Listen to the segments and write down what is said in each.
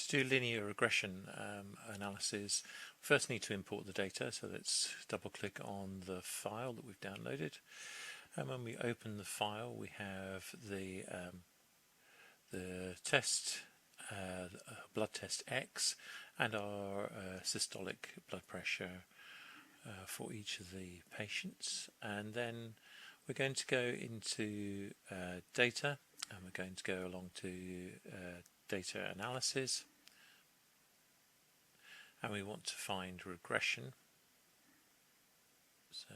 To do linear regression analysis, we first need to import the data, so let's double click on the file that we've downloaded, and when we open the file we have the test, blood test X, and our systolic blood pressure for each of the patients. And then we're going to go into data, and we're going to go along to data analysis, and we want to find regression. So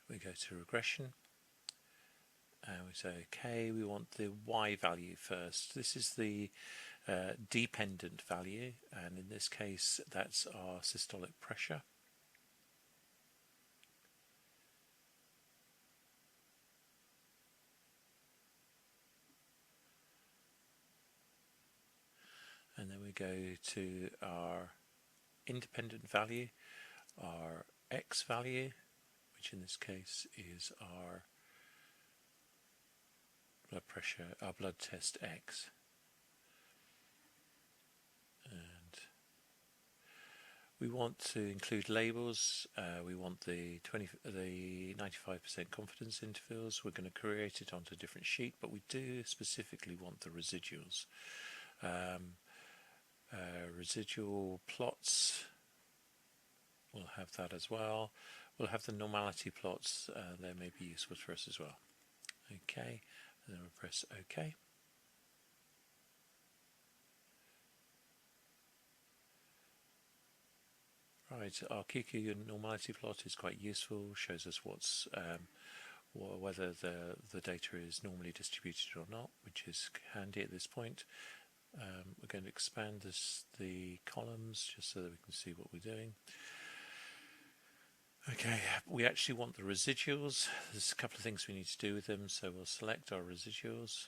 we go to regression and we say okay, we want the Y value first. This is the dependent value, and in this case that's our systolic pressure. And then we go to our independent value, our X value, which in this case is our blood pressure, our blood test X. And we want to include labels. We want the 95% confidence intervals. We're going to create it onto a different sheet, but we do specifically want the residuals. Residual plots, we'll have that as well. We'll have the normality plots, they may be useful for us as well. Okay, and then we'll press OK. Right, our QQ normality plot is quite useful, shows us what's whether the data is normally distributed or not, which is handy at this point. We're going to expand the columns just so that we can see what we're doing. Okay, we actually want the residuals. There's a couple of things we need to do with them, so we'll select our residuals.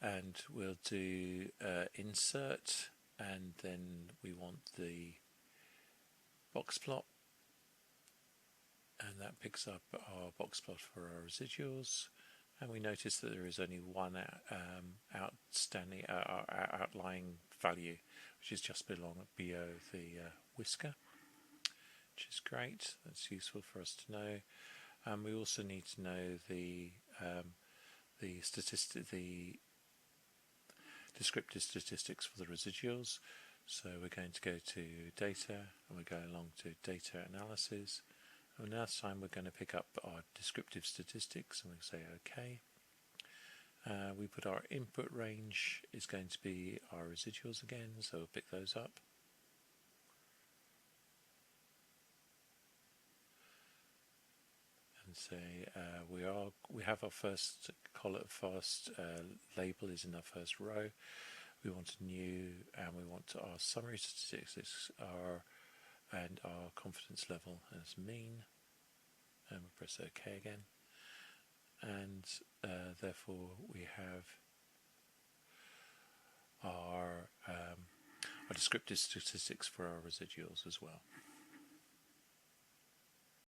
And we'll do insert, and then we want the box plot, and that picks up our box plot for our residuals. And we notice that there is only one outlying value, which is just below the whisker, which is great. That's useful for us to know. We also need to know the descriptive statistics for the residuals. So we're going to go to data, and we go along to data analysis, and now this time we're going to pick up our descriptive statistics, and we say OK. We put our input range is going to be our residuals again, so we'll pick those up. And say we have our first column, label is in our first row. We want a new, and we want our summary statistics and our confidence level as mean, and we'll press OK again. And therefore we have our descriptive statistics for our residuals as well.